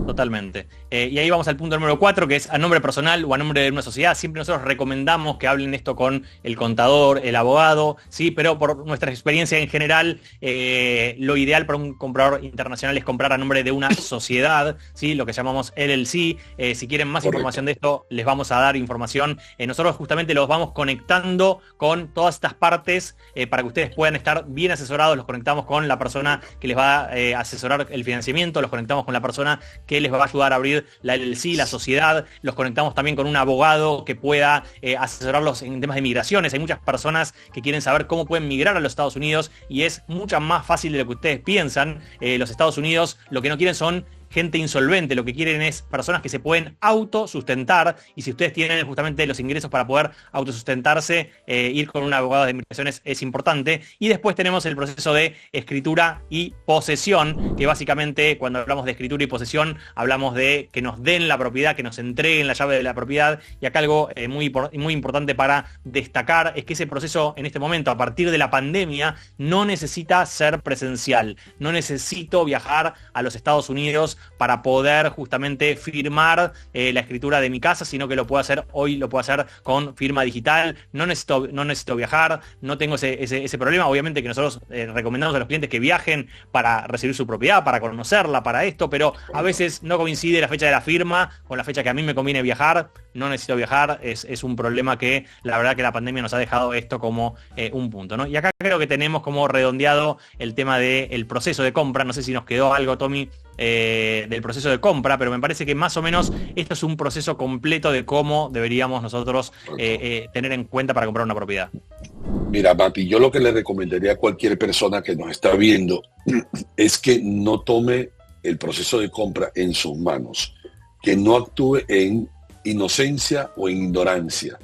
A: Totalmente. Y ahí vamos al punto número 4, que es a nombre personal o a nombre de una sociedad. Siempre nosotros recomendamos que hablen esto con el contador, el abogado, sí, pero por nuestra experiencia en general, lo ideal para un comprador internacional es comprar a nombre de una sociedad, sí, lo que llamamos LLC. Si quieren más información de esto, les vamos a dar información. Nosotros justamente los vamos conectando con todas estas partes para que ustedes puedan estar bien asesorados. Los conectamos con la persona que les va a asesorar el financiamiento, los conectamos con la persona que les va a ayudar a abrir la LLC, la sociedad, los conectamos también con un abogado que pueda asesorarlos en temas de migraciones. Hay muchas personas que quieren saber cómo pueden migrar a los Estados Unidos y es mucho más fácil de lo que ustedes piensan. Los Estados Unidos lo que no quieren son gente insolvente, lo que quieren es personas que se pueden autosustentar, y si ustedes tienen justamente los ingresos para poder autosustentarse, ir con un abogado de inmigraciones es importante. Y después tenemos el proceso de escritura y posesión, que básicamente cuando hablamos de escritura y posesión hablamos de que nos den la propiedad, que nos entreguen la llave de la propiedad. Y acá algo muy importante para destacar es que ese proceso en este momento, a partir de la pandemia, no necesita ser presencial. No necesito viajar a los Estados Unidos para poder justamente firmar la escritura de mi casa, sino que lo puedo hacer hoy, lo puedo hacer con firma digital. No necesito viajar, no tengo ese problema. Obviamente que nosotros recomendamos a los clientes que viajen para recibir su propiedad, para conocerla, para esto, pero a veces no coincide la fecha de la firma con la fecha que a mí me conviene viajar. No necesito viajar, es un problema que la verdad que la pandemia nos ha dejado esto como un punto, ¿no? Y acá creo que tenemos como redondeado el tema del proceso de compra. No sé si nos quedó algo, Tommy, del proceso de compra, pero me parece que más o menos esto es un proceso completo de cómo deberíamos nosotros tener en cuenta para comprar una propiedad.
B: Mira, Mati, yo lo que le recomendaría a cualquier persona que nos está viendo es que no tome el proceso de compra en sus manos, que no actúe en inocencia o en ignorancia,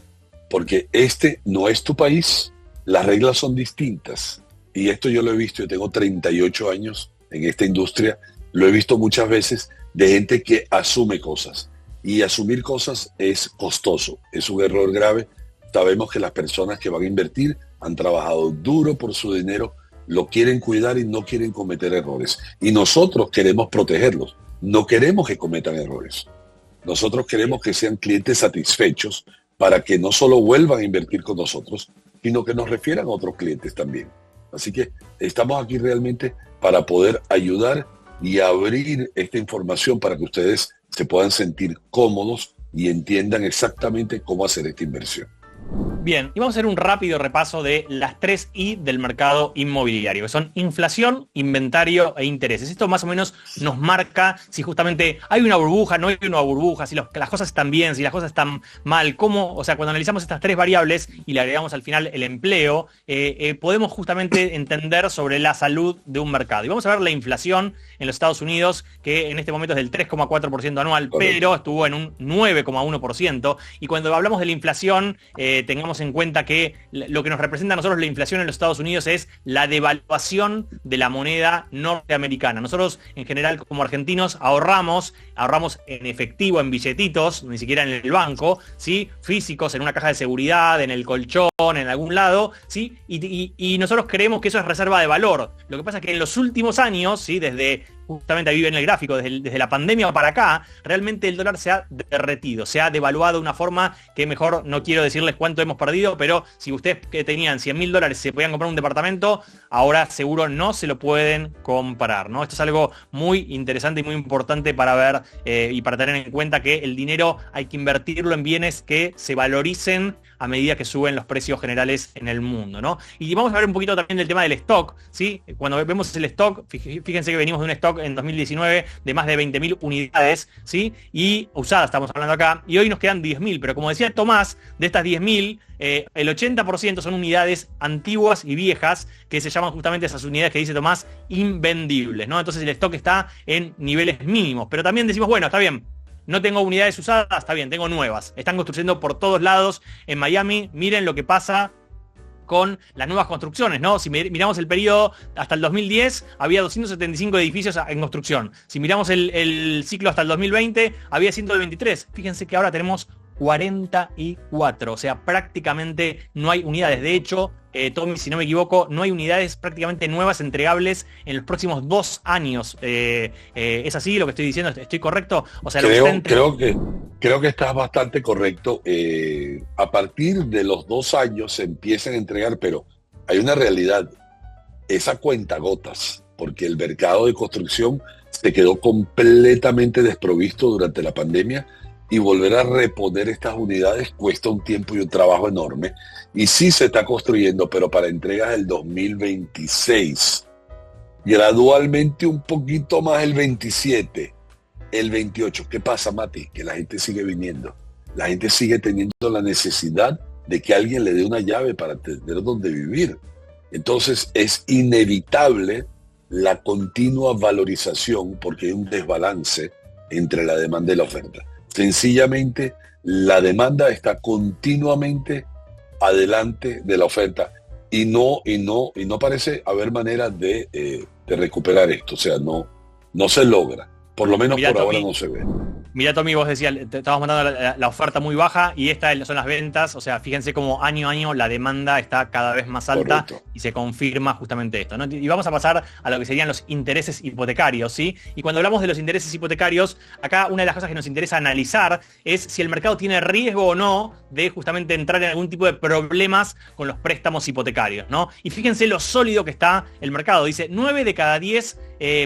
B: porque este no es tu país, las reglas son distintas, y esto yo lo he visto. Yo tengo 38 años en esta industria, lo he visto muchas veces de gente que asume cosas, y asumir cosas es costoso, es un error grave. Sabemos que las personas que van a invertir han trabajado duro por su dinero, lo quieren cuidar y no quieren cometer errores, y nosotros queremos protegerlos, no queremos que cometan errores. Nosotros queremos que sean clientes satisfechos para que no solo vuelvan a invertir con nosotros, sino que nos refieran a otros clientes también. Así que estamos aquí realmente para poder ayudar y abrir esta información para que ustedes se puedan sentir cómodos y entiendan exactamente cómo hacer esta inversión.
A: Bien, y vamos a hacer un rápido repaso de las 3 I del mercado inmobiliario, que son inflación, inventario e intereses. Esto más o menos nos marca si justamente hay una burbuja, no hay una burbuja, si las cosas están bien, si las cosas están mal, cómo, o sea, cuando analizamos estas 3 variables y le agregamos al final el empleo, podemos justamente entender sobre la salud de un mercado. Y vamos a ver la inflación en los Estados Unidos, que en este momento es del 3,4% anual, pero estuvo en un 9,1%. Y cuando hablamos de la inflación, tengamos en cuenta que lo que nos representa a nosotros la inflación en los Estados Unidos es la devaluación de la moneda norteamericana. Nosotros, en general, como argentinos, ahorramos en efectivo, en billetitos, ni siquiera en el banco, ¿sí? Físicos, en una caja de seguridad, en el colchón, en algún lado, ¿sí? Y nosotros creemos que eso es reserva de valor. Lo que pasa es que en los últimos años, ¿sí? Justamente ahí ven el gráfico, desde la pandemia para acá, realmente el dólar se ha derretido, se ha devaluado de una forma que mejor no quiero decirles cuánto hemos perdido, pero si ustedes que tenían $100.000 se podían comprar un departamento, ahora seguro no se lo pueden comprar, ¿no? Esto es algo muy interesante y muy importante para ver y para tener en cuenta que el dinero hay que invertirlo en bienes que se valoricen a medida que suben los precios generales en el mundo, ¿no? Y vamos a ver un poquito también del tema del stock, ¿sí? Cuando vemos el stock, fíjense que venimos de un stock en 2019 de más de 20.000 unidades, ¿sí? Y usadas estamos hablando acá, y hoy nos quedan 10.000, pero como decía Tomás, de estas 10.000, el 80% son unidades antiguas y viejas, que se llaman justamente esas unidades que dice Tomás, invendibles, ¿no? Entonces el stock está en niveles mínimos, pero también decimos, bueno, está bien, no tengo unidades usadas, está bien, tengo nuevas. Están construyendo por todos lados en Miami. Miren lo que pasa con las nuevas construcciones, ¿no? Si miramos el periodo hasta el 2010, había 275 edificios en construcción. Si miramos el ciclo hasta el 2020, había 123. Fíjense que ahora tenemos 44, o sea, prácticamente no hay unidades. De hecho, Tommy, si no me equivoco, no hay unidades prácticamente nuevas entregables en los próximos 2 años. ¿Es así lo que estoy diciendo? ¿Estoy correcto? O sea,
B: creo que estás bastante correcto. A partir de los 2 años se empiezan a entregar, pero hay una realidad. Esa cuentagotas, porque el mercado de construcción se quedó completamente desprovisto durante la pandemia, y volver a reponer estas unidades cuesta un tiempo y un trabajo enorme. Y sí se está construyendo, pero para entregas del 2026. Gradualmente un poquito más el 27, el 28. ¿Qué pasa, Mati? Que la gente sigue viniendo. La gente sigue teniendo la necesidad de que alguien le dé una llave para tener donde vivir. Entonces es inevitable la continua valorización, porque hay un desbalance entre la demanda y la oferta. Sencillamente, la demanda está continuamente adelante de la oferta y no parece haber manera de recuperar esto. O sea, no se logra. Por lo menos
A: Mirá,
B: por ahora
A: Tommy,
B: no se ve.
A: Mirá, Tommy, vos decías, te estabas mandando la oferta muy baja y estas son las ventas. O sea, fíjense cómo año a año la demanda está cada vez más alta.
B: Correcto.
A: Y se confirma justamente esto, ¿no? Y vamos a pasar a lo que serían los intereses hipotecarios, ¿sí? Y cuando hablamos de los intereses hipotecarios, acá una de las cosas que nos interesa analizar es si el mercado tiene riesgo o no de justamente entrar en algún tipo de problemas con los préstamos hipotecarios, ¿no? Y fíjense lo sólido que está el mercado. Dice, 9 de cada 10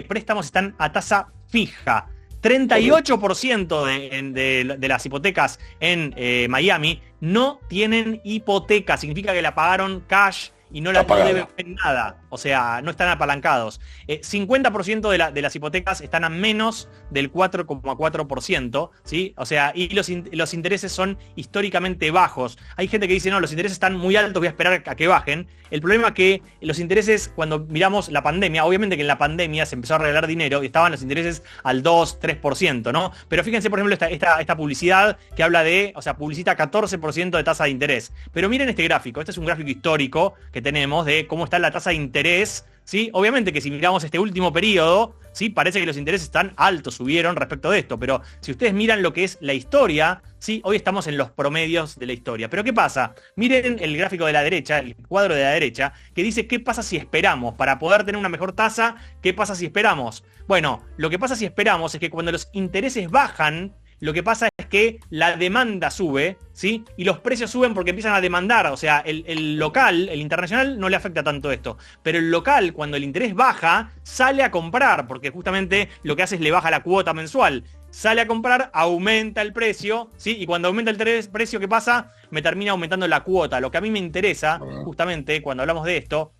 A: préstamos están a tasa fija. 38% de las hipotecas en Miami no tienen hipoteca. Significa que la pagaron cash y no deben nada. O sea, no están apalancados. 50% de las hipotecas están a menos del 4,4%, ¿sí? O sea, y los intereses son históricamente bajos. Hay gente que dice, no, los intereses están muy altos, voy a esperar a que bajen. El problema es que los intereses, cuando miramos la pandemia, obviamente que en la pandemia se empezó a regalar dinero y estaban los intereses al 2-3%, ¿no? Pero fíjense, por ejemplo, esta publicidad que habla de, o sea, publicita 14% de tasa de interés. Pero miren este gráfico, este es un gráfico histórico que tenemos de cómo está la tasa de interés, ¿sí? Obviamente que si miramos este último periodo, ¿sí? Parece que los intereses están altos, subieron respecto de esto, pero si ustedes miran lo que es la historia, ¿sí? Hoy estamos en los promedios de la historia. Pero ¿qué pasa? Miren el gráfico de la derecha, el cuadro de la derecha, que dice qué pasa si esperamos para poder tener una mejor tasa, qué pasa si esperamos. Bueno, lo que pasa si esperamos es que cuando los intereses bajan, lo que pasa es que la demanda sube, ¿sí? Y los precios suben porque empiezan a demandar. O sea, el local, el internacional, no le afecta tanto esto. Pero el local, cuando el interés baja, sale a comprar, porque justamente lo que hace es le baja la cuota mensual. Sale a comprar, aumenta el precio, ¿sí? Y cuando aumenta el precio, ¿qué pasa? Me termina aumentando la cuota. Lo que a mí me interesa, justamente, cuando hablamos de esto,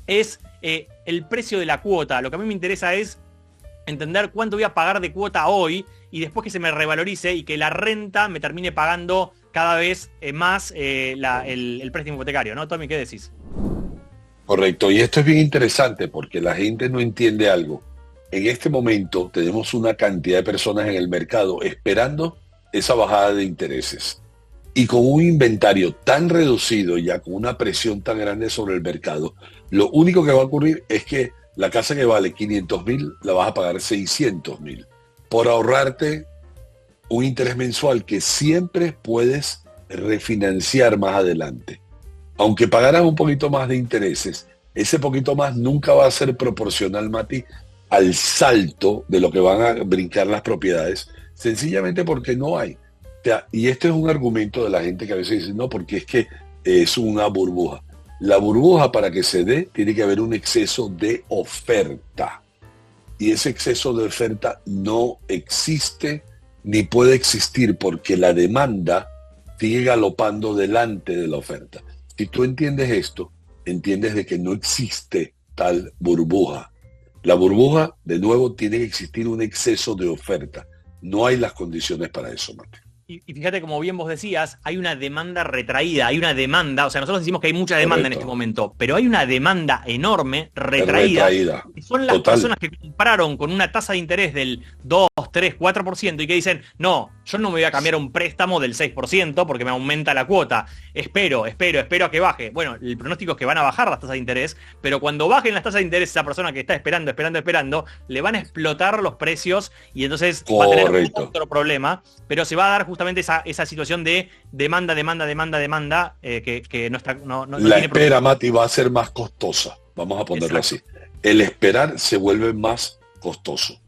A: es el precio de la cuota. Lo que a mí me interesa es entender cuánto voy a pagar de cuota hoy y después que se me revalorice y que la renta me termine pagando cada vez más el préstamo hipotecario, ¿no? Tommy, ¿qué decís?
B: Correcto, y esto es bien interesante porque la gente no entiende algo. En este momento tenemos una cantidad de personas en el mercado esperando esa bajada de intereses. Y con un inventario tan reducido, ya con una presión tan grande sobre el mercado, lo único que va a ocurrir es que la casa que vale 500.000 la vas a pagar 600.000 por ahorrarte un interés mensual que siempre puedes refinanciar más adelante. Aunque pagaras un poquito más de intereses, ese poquito más nunca va a ser proporcional, Mati, al salto de lo que van a brincar las propiedades, sencillamente porque no hay. Y este es un argumento de la gente que a veces dice, no, porque es que es una burbuja. La burbuja, para que se dé, tiene que haber un exceso de oferta. Y ese exceso de oferta no existe ni puede existir porque la demanda sigue galopando delante de la oferta. Si tú entiendes esto, entiendes de que no existe tal burbuja. La burbuja, de nuevo, tiene que existir un exceso de oferta. No hay las condiciones para eso, Mate.
A: Y fíjate, como bien vos decías, hay una demanda retraída, hay una demanda, o sea, nosotros decimos que hay mucha demanda. Correcto. En este momento, pero hay una demanda enorme, retraída. Que son las personas que compraron con una tasa de interés del 2, 3, 4% y que dicen, no, yo no me voy a cambiar un préstamo del 6% porque me aumenta la cuota. Espero a que baje. Bueno, el pronóstico es que van a bajar las tasas de interés, pero cuando bajen las tasas de interés, esa persona que está esperando, le van a explotar los precios y entonces va a tener otro problema, pero se va a dar justamente esa situación de demanda, que no
B: la
A: tiene
B: espera, Mati, va a ser más costosa. Vamos a ponerlo así. El esperar se vuelve más costoso.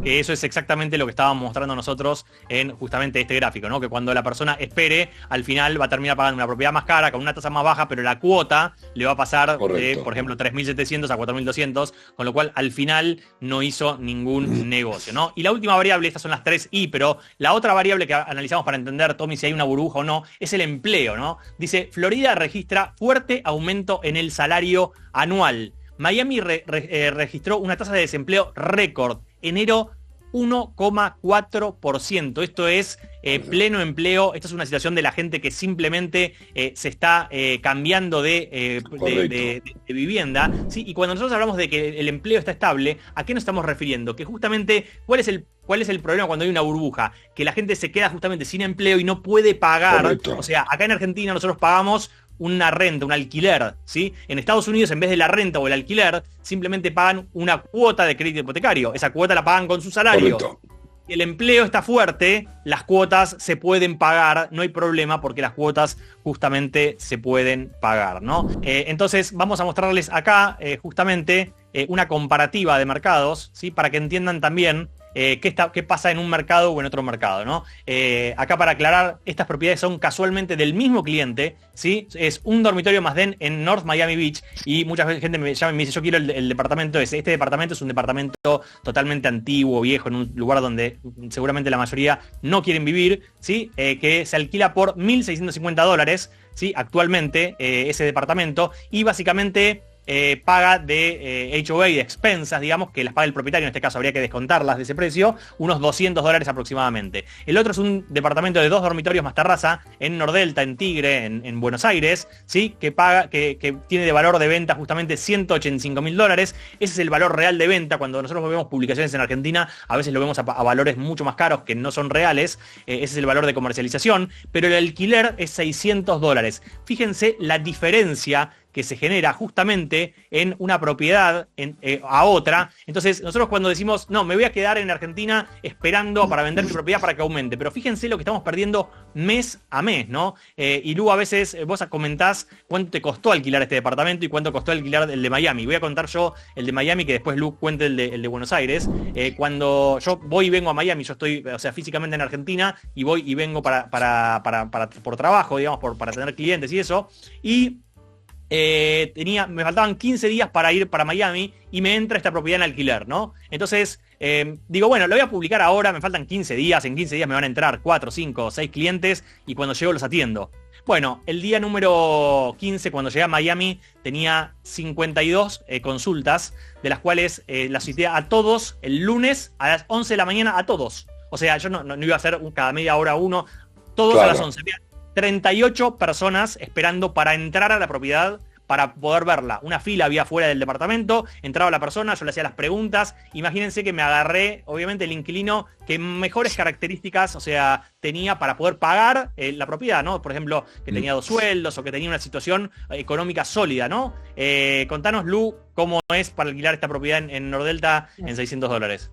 A: Que eso es exactamente lo que estábamos mostrando nosotros en justamente este gráfico, ¿no? Que cuando la persona espere, al final va a terminar pagando una propiedad más cara, con una tasa más baja, pero la cuota le va a pasar de, por ejemplo, 3.700 a 4.200, con lo cual al final no hizo ningún negocio, ¿no? Y la última variable, estas son las 3I, pero la otra variable que analizamos para entender, Tommy, si hay una burbuja o no, es el empleo, ¿no? Dice, Florida registra fuerte aumento en el salario anual. Miami registró una tasa de desempleo récord. Enero 1,4%. Esto es pleno empleo. Esta es una situación de la gente que simplemente se está cambiando de vivienda, ¿sí? Y cuando nosotros hablamos de que el empleo está estable, ¿a qué nos estamos refiriendo? Que justamente, ¿cuál es el problema cuando hay una burbuja? Que la gente se queda justamente sin empleo y no puede pagar.
B: Correcto.
A: O sea, acá en Argentina nosotros pagamos una renta, un alquiler, ¿sí? En Estados Unidos, en vez de la renta o el alquiler, simplemente pagan una cuota de crédito hipotecario. Esa cuota la pagan con su salario.
B: Correcto.
A: Si el empleo está fuerte, las cuotas se pueden pagar, no hay problema porque las cuotas justamente se pueden pagar, ¿no? Entonces vamos a mostrarles acá justamente una comparativa de mercados, ¿sí? Para que entiendan también qué pasa en un mercado o en otro mercado, ¿no? Acá para aclarar, estas propiedades son casualmente del mismo cliente, ¿sí? Es un dormitorio más den en North Miami Beach y mucha gente me llama y me dice, yo quiero el departamento ese. Este departamento es un departamento totalmente antiguo, viejo, en un lugar donde seguramente la mayoría no quieren vivir, ¿sí? Que se alquila por $1.650, ¿sí? Actualmente ese departamento, y básicamente paga de HOA, de expensas, digamos, que las paga el propietario, en este caso habría que descontarlas de ese precio, unos $200 aproximadamente. El otro es un departamento de 2 dormitorios más terraza en Nordelta, en Tigre, en Buenos Aires, ¿sí? Que tiene de valor de venta justamente $185.000. Ese es el valor real de venta. Cuando nosotros vemos publicaciones en Argentina, a veces lo vemos a valores mucho más caros que no son reales. Ese es el valor de comercialización, pero el alquiler es $600. Fíjense la diferencia que se genera justamente en una propiedad a otra. Entonces nosotros cuando decimos, no, me voy a quedar en Argentina esperando para vender mi propiedad para que aumente, pero fíjense lo que estamos perdiendo mes a mes, ¿no? Y Lu, a veces vos comentás cuánto te costó alquilar este departamento y cuánto costó alquilar el de Miami. Voy a contar yo el de Miami, que después Lu cuente el de Buenos Aires. Cuando yo voy y vengo a Miami, yo estoy, o sea, físicamente en Argentina, y voy y vengo por trabajo, digamos, para tener clientes y eso, y me faltaban 15 días para ir para Miami y me entra esta propiedad en alquiler, ¿no? Entonces digo, bueno, lo voy a publicar ahora, me faltan 15 días, en 15 días me van a entrar 4, 5, 6 clientes y cuando llego los atiendo. Bueno, el día número 15, cuando llegué a Miami, tenía 52 consultas, de las cuales las cité a todos el lunes a las 11 de la mañana, a todos. O sea, yo no iba a hacer cada media hora uno, todos claro. A las 11. 38 personas esperando para entrar a la propiedad para poder verla. Una fila había fuera del departamento, entraba la persona, yo le hacía las preguntas. Imagínense que me agarré, obviamente, el inquilino que mejores características, o sea, tenía para poder pagar la propiedad, ¿no? Por ejemplo, que tenía 2 sueldos o que tenía una situación económica sólida, ¿no? Contanos, Lu, cómo es para alquilar esta propiedad en Nordelta en $600.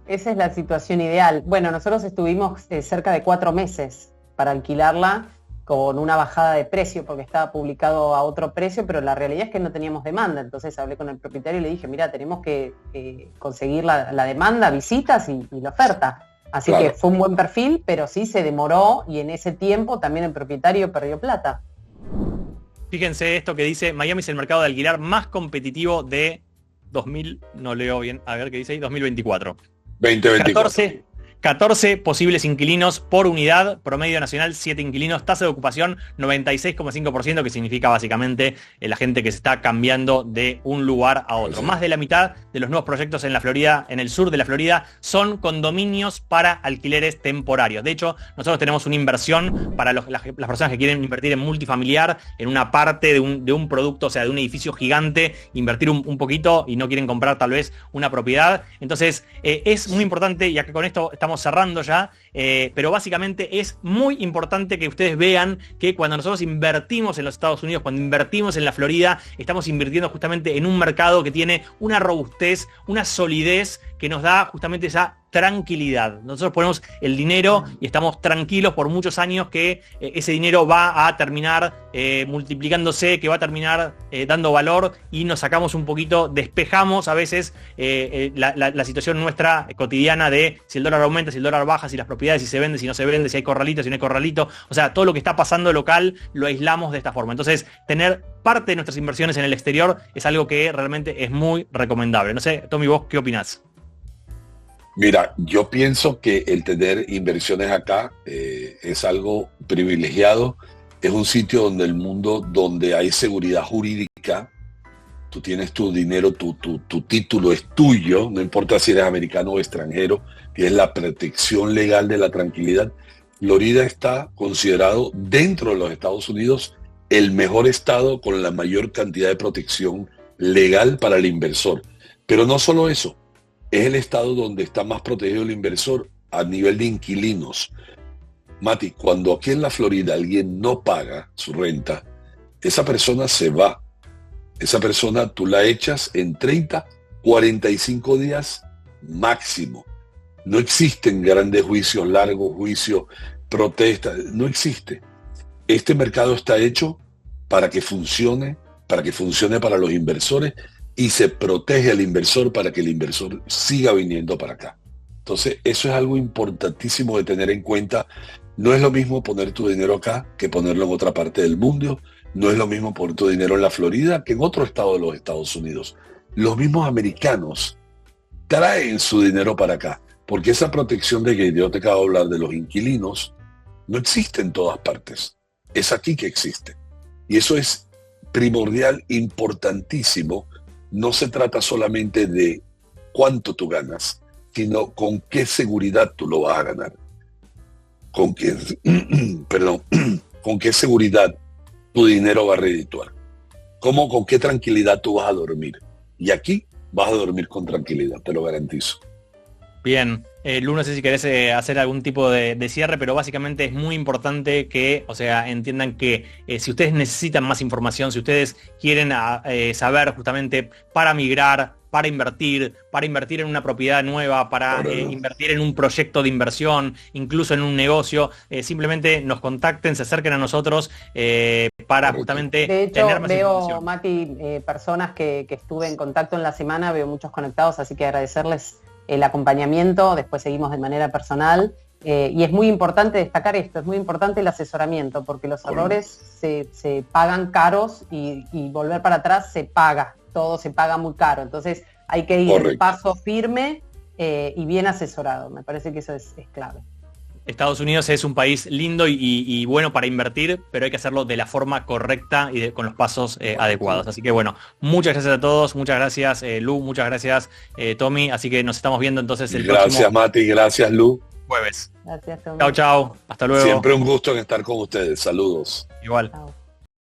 C: Esa es la situación ideal. Bueno, nosotros estuvimos cerca de 4 meses para alquilarla, con una bajada de precio porque estaba publicado a otro precio, pero la realidad es que no teníamos demanda. Entonces hablé con el propietario y le dije, mira, tenemos que conseguir la demanda, visitas y la oferta. Así claro. Que fue un buen perfil, pero sí se demoró y en ese tiempo también el propietario perdió plata.
A: Fíjense esto que dice, Miami es el mercado de alquiler más competitivo de 2024.
B: 2024.
A: 14 posibles inquilinos por unidad, promedio nacional 7 inquilinos, tasa de ocupación 96,5%, que significa básicamente la gente que se está cambiando de un lugar a otro. Más de la mitad de los nuevos proyectos en la Florida, en el sur de la Florida, son condominios para alquileres temporarios. De hecho, nosotros tenemos una inversión para las personas que quieren invertir en multifamiliar, en una parte de un producto, o sea, de un edificio gigante, invertir un poquito y no quieren comprar tal vez una propiedad. Entonces, es muy importante, y acá con esto estamos cerrando ya, pero básicamente es muy importante que ustedes vean que cuando nosotros invertimos en los Estados Unidos, cuando invertimos en la Florida, estamos invirtiendo justamente en un mercado que tiene una robustez, una solidez que nos da justamente esa tranquilidad. Nosotros ponemos el dinero y estamos tranquilos por muchos años que ese dinero va a terminar multiplicándose, que va a terminar dando valor, y nos sacamos un poquito, despejamos a veces la situación nuestra cotidiana de si el dólar aumenta, si el dólar baja, si las propiedades, si se vende, si no se vende, si hay corralito, si no hay corralito. O sea, todo lo que está pasando local lo aislamos de esta forma. Entonces, tener parte de nuestras inversiones en el exterior es algo que realmente es muy recomendable. No sé, Tommy, ¿vos qué opinás?
B: Mira, yo pienso que el tener inversiones acá es algo privilegiado. Es un sitio donde hay seguridad jurídica, tú tienes tu dinero, tu título es tuyo, no importa si eres americano o extranjero, tienes la protección legal de la tranquilidad. Florida está considerado dentro de los Estados Unidos el mejor estado con la mayor cantidad de protección legal para el inversor. Pero no solo eso, es el estado donde está más protegido el inversor a nivel de inquilinos. Mati, cuando aquí en la Florida alguien no paga su renta, esa persona se va. Esa persona tú la echas en 30, 45 días máximo. No existen grandes juicios, largos juicios, protestas, no existe. Este mercado está hecho para que funcione para los inversores y se protege al inversor para que el inversor siga viniendo para acá. Entonces, eso es algo importantísimo de tener en cuenta. No es lo mismo poner tu dinero acá que ponerlo en otra parte del mundo. No es lo mismo poner tu dinero en la Florida que en otro estado de los Estados Unidos. Los mismos americanos traen su dinero para acá, porque esa protección de que yo te acabo de hablar de los inquilinos no existe en todas partes. Es aquí que existe. Y eso es primordial, importantísimo. No se trata solamente de cuánto tú ganas, sino con qué seguridad tú lo vas a ganar. Con qué, con qué seguridad tu dinero va a redituar. Con qué tranquilidad tú vas a dormir. Y aquí vas a dormir con tranquilidad, te lo garantizo.
A: Bien, Lu, no sé si querés hacer algún tipo de cierre, pero básicamente es muy importante que, o sea, entiendan que si ustedes necesitan más información, si ustedes quieren saber justamente para migrar, para invertir en una propiedad nueva, para invertir en un proyecto de inversión, incluso en un negocio, simplemente nos contacten, se acerquen a nosotros para justamente
C: de hecho,
A: tener más
C: veo,
A: información.
C: Mati, personas que estuve en contacto en la semana, veo muchos conectados, así que agradecerles el acompañamiento, después seguimos de manera personal. Y es muy importante destacar esto, es muy importante el asesoramiento, porque los errores se pagan caros y volver para atrás se paga, todo se paga muy caro. Entonces hay que ir en paso firme y bien asesorado. Me parece que eso es clave.
A: Estados Unidos es un país lindo y bueno para invertir, pero hay que hacerlo de la forma correcta y con los pasos adecuados. Así que bueno, muchas gracias a todos, muchas gracias Lu, muchas gracias Tommy, así que nos estamos viendo entonces el próximo.
B: Gracias Mati, gracias Lu.
A: Jueves.
C: Gracias, Tommy.
A: Chao, chao, hasta luego.
B: Siempre un gusto en estar con ustedes, saludos.
A: Igual.
C: Chao.